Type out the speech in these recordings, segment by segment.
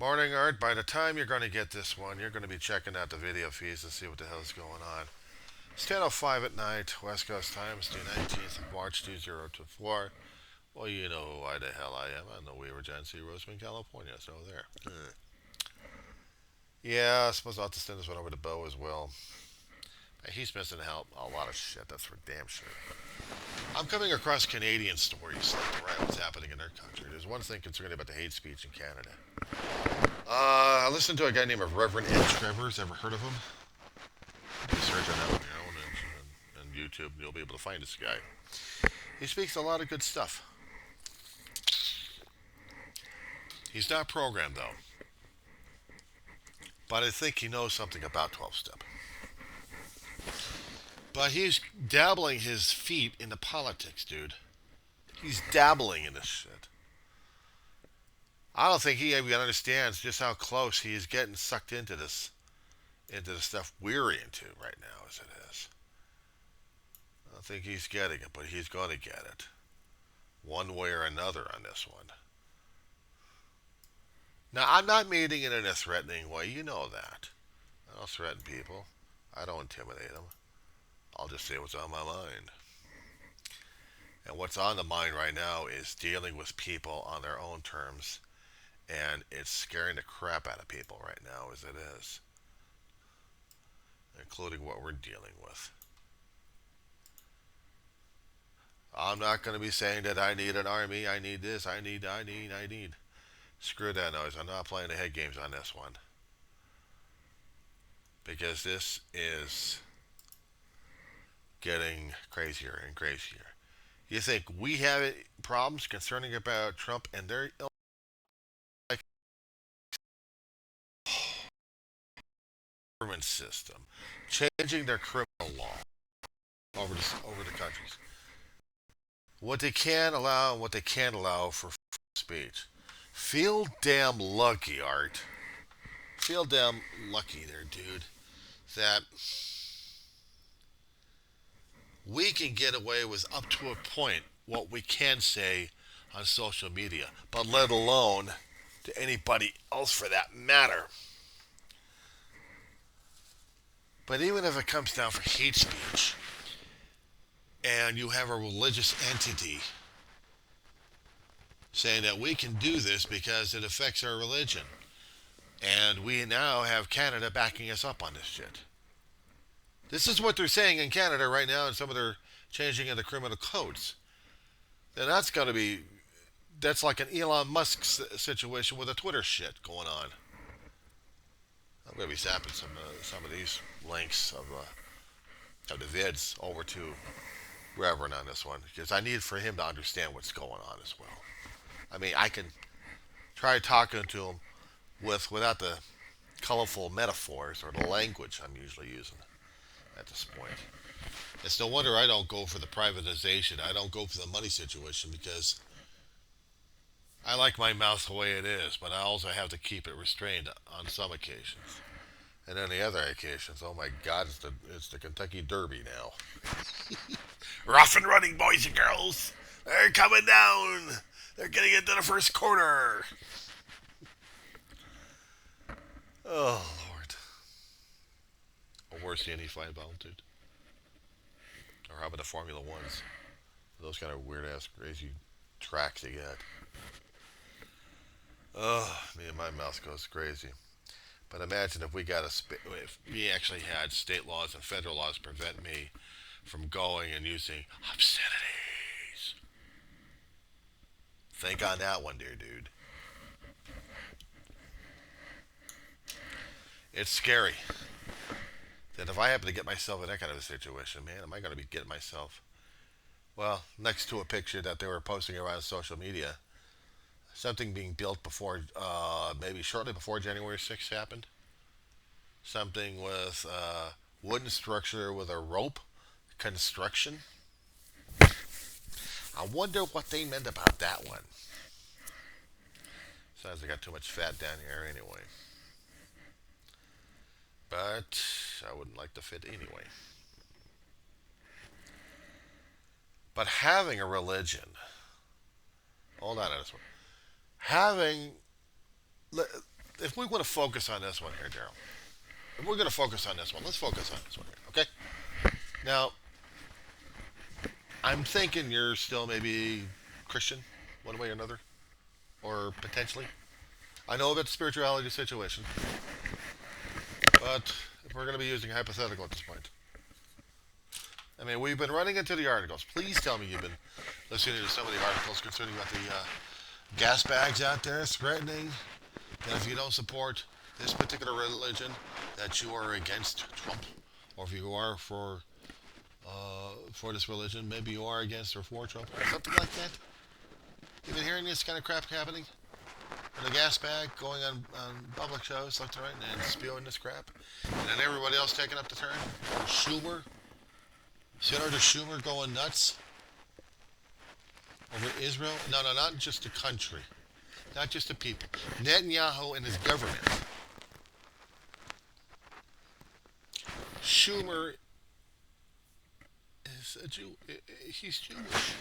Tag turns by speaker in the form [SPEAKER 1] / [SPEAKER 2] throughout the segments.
[SPEAKER 1] Morning, Art. By the time you're going to get this one, you're going to be checking out the video feeds and see what the hell's going on. It's 10:05 at night, West Coast time. It's the 19th of March, 2024. Well, you know why the hell I am. I'm the Weaver Gen C, Roseman, California. So there. Yeah, I suppose I'll have to send this one over to Bo as well. He's missing out a lot of shit. That's for damn sure. I'm coming across Canadian stories like right what's happening in their country. There's one thing concerning about the hate speech in Canada. I listened to a guy named Reverend Ed Trevors. Ever heard of him? You search on that on your own and YouTube, and you'll be able to find this guy. He speaks a lot of good stuff. He's not programmed though, but I think he knows something about 12 step. But he's dabbling his feet into politics, dude. He's dabbling in this shit. I don't think he even understands just how close he is getting sucked into the stuff we're into right now, as it is. I don't think he's getting it, but he's going to get it, one way or another, on this one. Now, I'm not meaning it in a threatening way. You know that. I don't threaten people. I don't intimidate them. I'll just say what's on my mind. And what's on the mind right now is dealing with people on their own terms. And it's scaring the crap out of people right now, as it is, including what we're dealing with. I'm not going to be saying that I need an army, I need this, I need. Screw that noise. I'm not playing the head games on this one. Because this is getting crazier and crazier. You think we have problems concerning about Trump and their government system changing their criminal law over the countries? What they can allow and what they can't allow for speech. Feel damn lucky, Art. Feel damn lucky there, dude, that we can get away with up to a point what we can say on social media, but let alone to anybody else for that matter. But even if it comes down for hate speech and you have a religious entity saying that we can do this because it affects our religion, and we now have Canada backing us up on this shit. This is what they're saying in Canada right now, and some of their changing of the criminal codes. And that's like an Elon Musk situation with a Twitter shit going on. I'm gonna be zapping some of these links of the vids over to Reverend on this one because I need for him to understand what's going on as well. I mean, I can try talking to him without the colorful metaphors or the language I'm usually using at this point. It's no wonder I don't go for the privatization. I don't go for the money situation because I like my mouth the way it is, but I also have to keep it restrained on some occasions. And then the other occasions, oh my God, it's the Kentucky Derby now. Rough and running, boys and girls. They're coming down. They're getting into the first quarter. Oh Lord. Or worse, the NE5 altitude. Or how about the Formula Ones? Those kind of weird ass crazy tracks they got. Oh, me and my mouth goes crazy. But imagine if if we actually had state laws and federal laws prevent me from going and using obscenities. Think on that one, dear dude. It's scary that if I happen to get myself in that kind of a situation, man, am I going to be getting myself, well, next to a picture that they were posting around social media, something being built before, maybe shortly before January 6th happened. Something with wooden structure with a rope construction. I wonder what they meant about that one. Besides, I got too much fat down here anyway. But I wouldn't like to fit anyway. But having a religion, hold on a this one. Having if we want to focus on this one here, Darryl, if we're going to focus on this one, let's focus on this one here, okay? Now, I'm thinking you're still maybe Christian, one way or another, or potentially. I know about the spirituality situation, but if we're going to be using hypothetical at this point, I mean, we've been running into the articles. Please tell me you've been listening to some of the articles concerning about the gas bags out there threatening that if you don't support this particular religion, that you are against Trump, or if you are for this religion, maybe you are against or for Trump, or something like that. You've been hearing this kind of crap happening? In a gas bag going on public shows left and right and spewing this crap? And then everybody else taking up the turn? Schumer? Senator Schumer going nuts over Israel? No, not just the country. Not just the people. Netanyahu and his government. Schumer is a Jew. He's Jewish.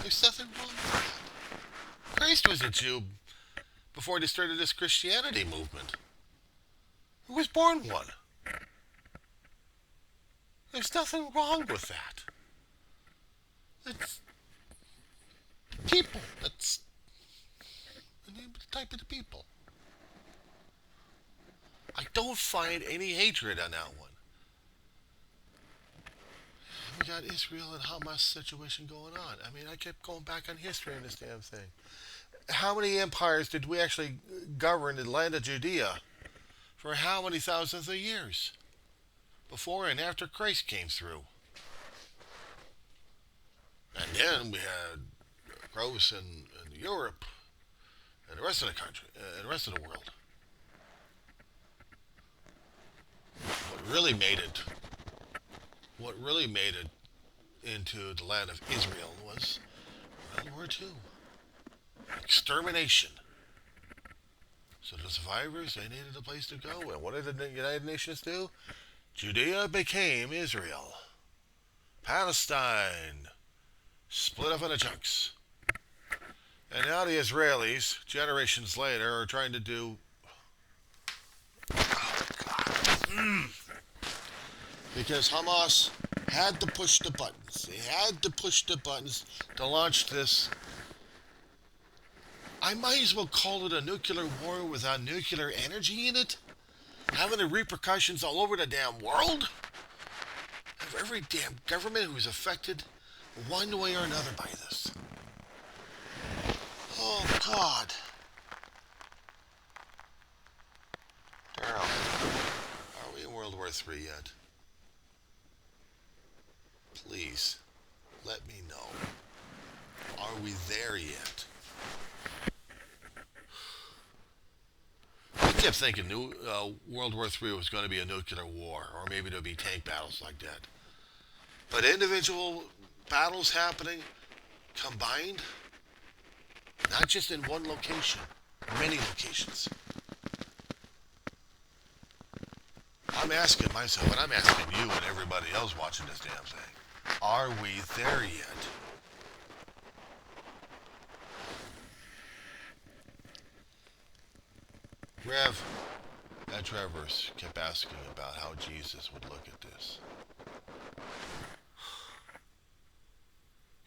[SPEAKER 1] There's nothing wrong with that. Christ was a Jew before they started this Christianity movement. He was born one. There's nothing wrong with that. It's people. That's the name of the type of the people. I don't find any hatred on that one. We got Israel and Hamas situation going on. I mean, I kept going back on history in this damn thing. How many empires did we actually govern in the land of Judea for how many thousands of years? Before and after Christ came through. And then we had growth in Europe and the rest of the country and the rest of the world. What really made it into the land of Israel was World War II. Extermination. So the survivors, they needed a place to go. And what did the United Nations do? Judea became Israel. Palestine split up into chunks. And now the Israelis, generations later, are trying to do... Oh, God. Because Hamas had to push the buttons. They had to push the buttons to launch this. I might as well call it a nuclear war without nuclear energy in it. Having the repercussions all over the damn world. Of every damn government who's affected one way or another by this. Oh, God. Darryl, are we in World War III yet? Please, let me know. Are we there yet? I kept thinking World War III was going to be a nuclear war, or maybe there'll be tank battles like that. But individual battles happening, combined, not just in one location, many locations. I'm asking myself, and I'm asking you and everybody else watching this damn thing, are we there yet? Rev, that Travers kept asking about how Jesus would look at this.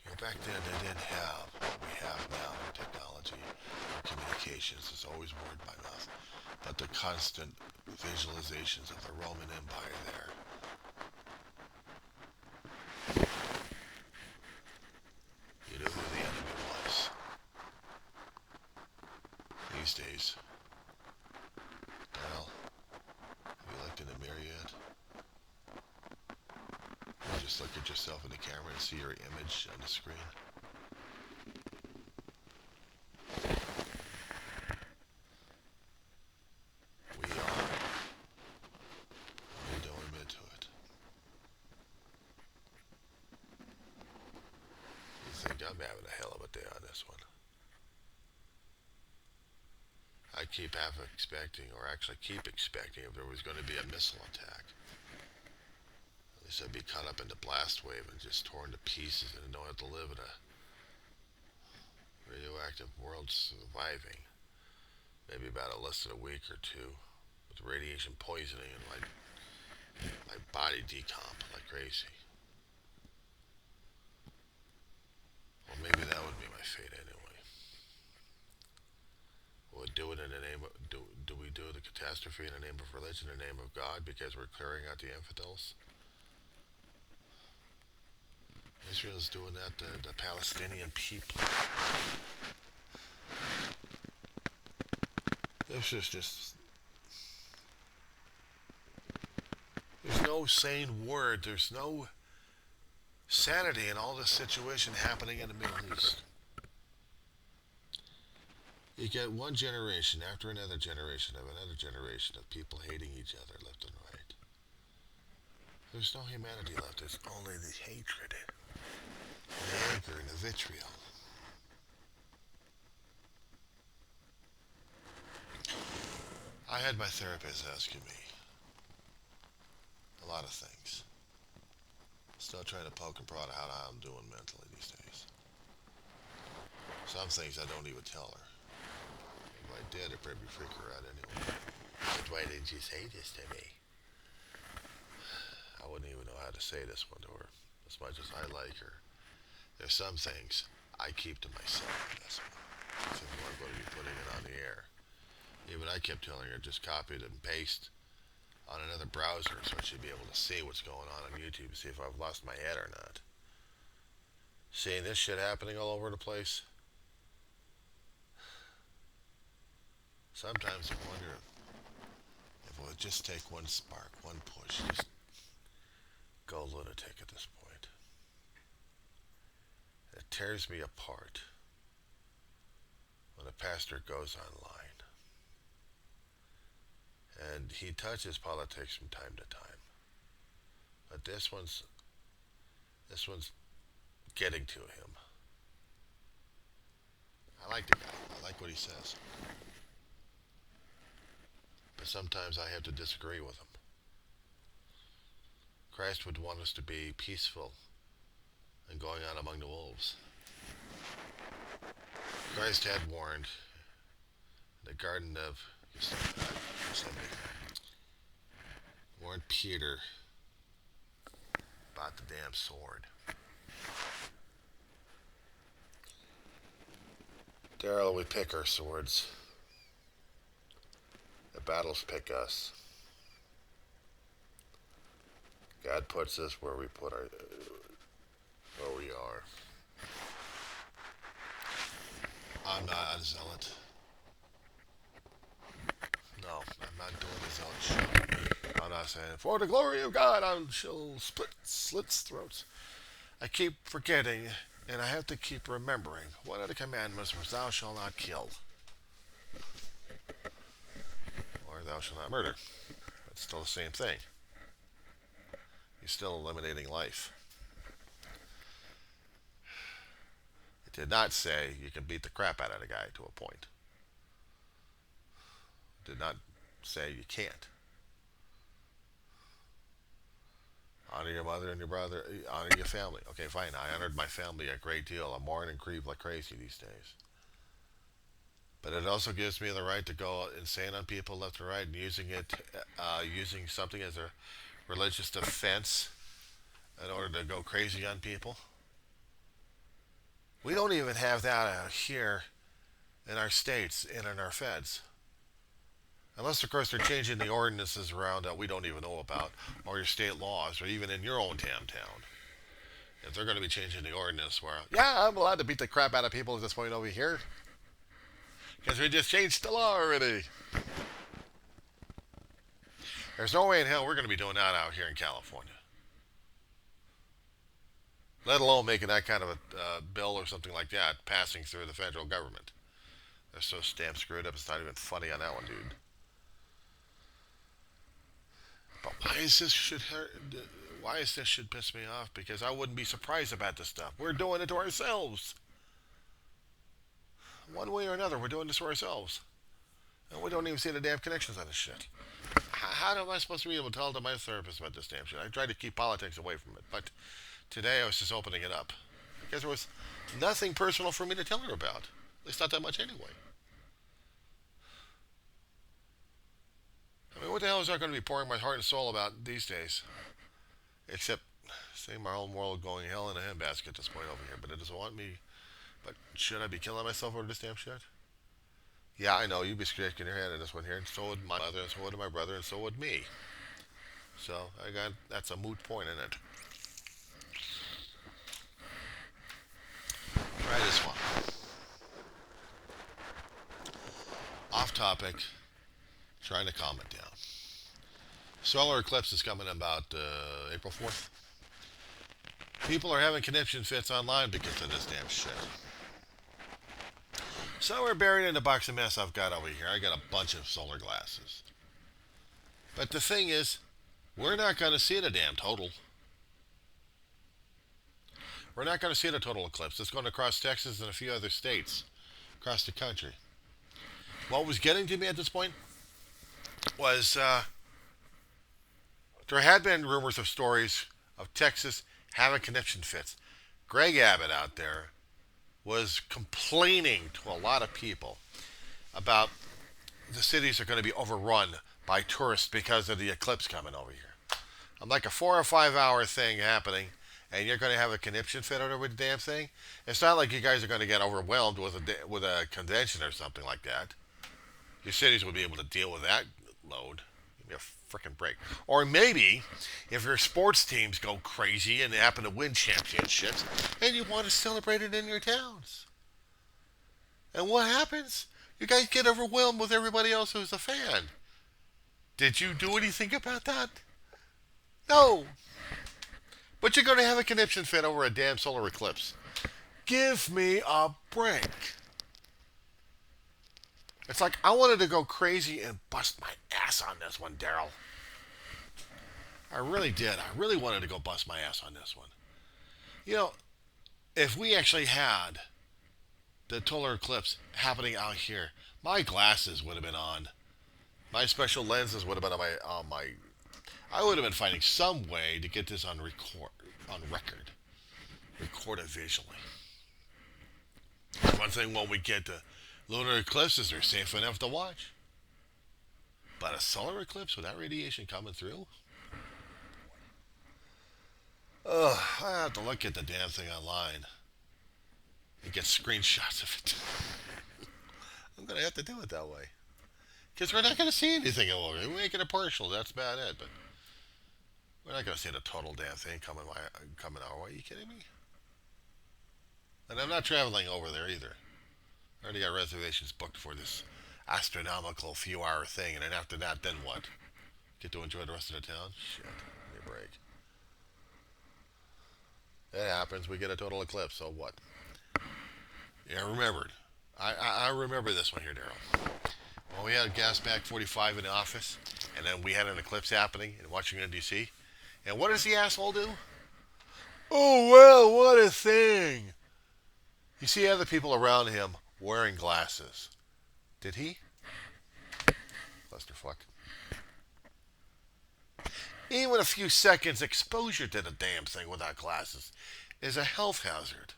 [SPEAKER 1] You know, back then they didn't have what we have now in technology or communications. It's always word by mouth. But the constant visualizations of the Roman Empire there. You knew who the enemy was. These days, Darryl, have you looked in the mirror yet? You just look at yourself in the camera and see your image on the screen. We are. We don't admit to it. You think I'm having a hell of a day on this one? I keep expecting if there was going to be a missile attack. At least I'd be caught up in the blast wave and just torn to pieces and don't have to live in a radioactive radioactive world surviving. Maybe about less than a week or two with radiation poisoning and my body decomp like crazy. Well, maybe that would be my fate anyway. We'll do it in the name of do we do the catastrophe in the name of religion, in the name of God, because we're clearing out the infidels? Israel's doing that to the Palestinian people. This is just. There's no sane word. There's no sanity in all this situation happening in the Middle East. You get one generation after another generation of people hating each other left and right. There's no humanity left. There's only the hatred, the anger, and the vitriol. I had my therapist asking me a lot of things. Still trying to poke and prod how I'm doing mentally these days. Some things I don't even tell her. If I did, it'd probably freak her out anyway. But why didn't you say this to me? I wouldn't even know how to say this one to her. As much as I like her, there's some things I keep to myself in this one. So if I'm going to be putting it on the air. Even I kept telling her just copy it and paste on another browser so she'd be able to see what's going on YouTube, see if I've lost my head or not. Seeing this shit happening all over the place, sometimes I wonder if it would just take one spark, one push, just go lunatic at this point. It tears me apart when a pastor goes online and he touches politics from time to time. But this one's getting to him. I like the guy. I like what he says. But sometimes I have to disagree with him. Christ would want us to be peaceful and going out among the wolves. Christ had warned in the Garden of warned Peter about the damn sword. Darryl, we pick our swords. The battles pick us. God puts us where we are. I'm not a zealot. No, I'm not doing the zealot shit. I'm not saying, for the glory of God, I shall slit throats. I keep forgetting, and I have to keep remembering. One of the commandments was, thou shalt not kill. Or thou shalt not murder. It's still the same thing. You're still eliminating life. It did not say you can beat the crap out of the guy to a point. It did not say you can't. Honor your mother and your brother. Honor your family. Okay, fine. I honored my family a great deal. I'm mourning and grieve like crazy these days. But it also gives me the right to go insane on people left and right and using something as a religious defense in order to go crazy on people. We don't even have that out here in our states and in our feds. Unless, of course, they're changing the ordinances around that we don't even know about, or your state laws, or even in your own damn town. If they're going to be changing the ordinance where, yeah, I'm allowed to beat the crap out of people at this point over here. Because we just changed the law already. There's no way in hell we're going to be doing that out here in California. Let alone making that kind of a bill or something like that passing through the federal government. They're so damn screwed up, it's not even funny on that one, dude. But why is this should piss me off? Because I wouldn't be surprised about this stuff. We're doing it to ourselves. One way or another, we're doing this to ourselves. And we don't even see the damn connections on this shit. How am I supposed to be able to tell to my therapist about this damn shit? I tried to keep politics away from it, but today I was just opening it up. Because there was nothing personal for me to tell her about. least not that much anyway. I mean, what the hell is I going to be pouring my heart and soul about these days? Except, say, my whole world going hell in a handbasket at this point over here. But it doesn't want me. But should I be killing myself over this damn shit? Yeah, I know. You'd be scratching your head at this one here. And so would my mother, and so would my brother, and so would me. So, that's a moot point in it. Try this one. Off topic. Trying to calm it down. Solar eclipse is coming about April 4th. People are having conniption fits online because of this damn shit. So we're buried in the box of mess I've got over here. I got a bunch of solar glasses. But the thing is, we're not going to see the damn total. We're not going to see the total eclipse. It's going to cross Texas and a few other states across the country. What was getting to me at this point was there had been rumors of stories of Texas having conniption fits. Greg Abbott out there was complaining to a lot of people about the cities are going to be overrun by tourists because of the eclipse coming over here. I'm like a 4 or 5 hour thing happening, and you're going to have a conniption fit over the damn thing. It's not like you guys are going to get overwhelmed with a convention or something like that. Your cities would be able to deal with that load. Give me a freaking break. Or maybe if your sports teams go crazy and they happen to win championships, and you want to celebrate it in your towns. And what happens? You guys get overwhelmed with everybody else who's a fan. Did you do anything about that? No. But you're going to have a conniption fit over a damn solar eclipse. Give me a break. It's like I wanted to go crazy and bust my ass on this one, Darryl. I really did. I really wanted to go bust my ass on this one. You know, if we actually had the solar eclipse happening out here, my glasses would have been on. My special lenses would have been on my. I would have been finding some way to get this on record, record it visually. One thing when we get to lunar eclipses, they're safe enough to watch. But a solar eclipse with that radiation coming through? Ugh, I have to look at the damn thing online and get screenshots of it. I'm going to have to do it that way. Because we're not going to see anything over it. We make it a partial, that's about it. But we're not going to see the total damn thing coming our way. Are you kidding me? And I'm not traveling over there either. I already got reservations booked for this astronomical few hour thing. And then after that, then what? Get to enjoy the rest of the town? Shit, give me a break. It happens. We get a total eclipse. So what? Yeah, I remembered. I remember this one here, Darryl. Well, we had gas back 45 in the office, and then we had an eclipse happening in Washington, D.C. And what does the asshole do? Oh, well, what a thing. You see other people around him wearing glasses. Did he? Clusterfuck. Even a few seconds exposure to the damn thing without glasses is a health hazard.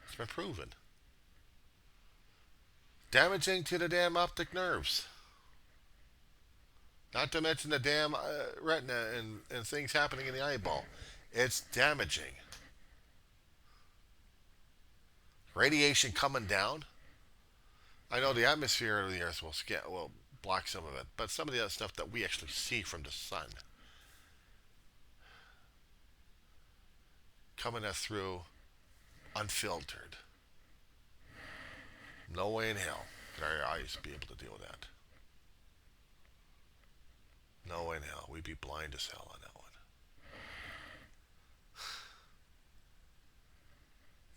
[SPEAKER 1] It's been proven. Damaging to the damn optic nerves. Not to mention the damn retina and things happening in the eyeball. It's damaging. Radiation coming down. I know the atmosphere of the Earth will block some of it, but some of the other stuff that we actually see from the sun coming us through unfiltered. No way in hell could our eyes be able to deal with that. No way in hell. We'd be blind as hell on that one.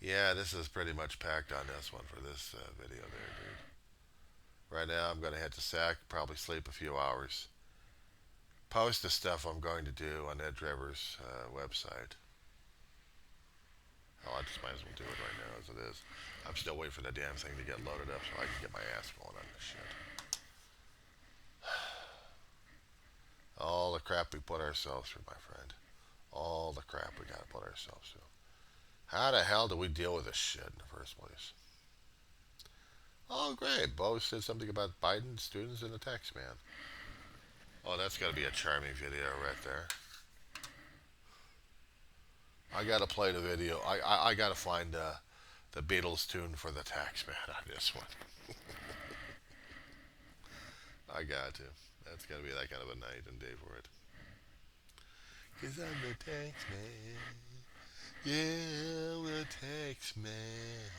[SPEAKER 1] Yeah, this is pretty much packed on this one for this video there, dude. Right now, I'm going to head to SAC, probably sleep a few hours. Post the stuff I'm going to do on Ed Trevor's website. Oh, I just might as well do it right now as it is. I'm still waiting for that damn thing to get loaded up so I can get my ass going on this shit. All the crap we put ourselves through, my friend. All the crap we got to put ourselves through. How the hell do we deal with this shit in the first place? Oh, great. Bo said something about Biden students and the tax man. Oh, that's got to be a charming video right there. I got to play the video. I got to find the Beatles tune for the tax man on this one. I got to. That's got to be that kind of a night and day for it. Cause I'm the tax man. Yeah, I'm the tax man.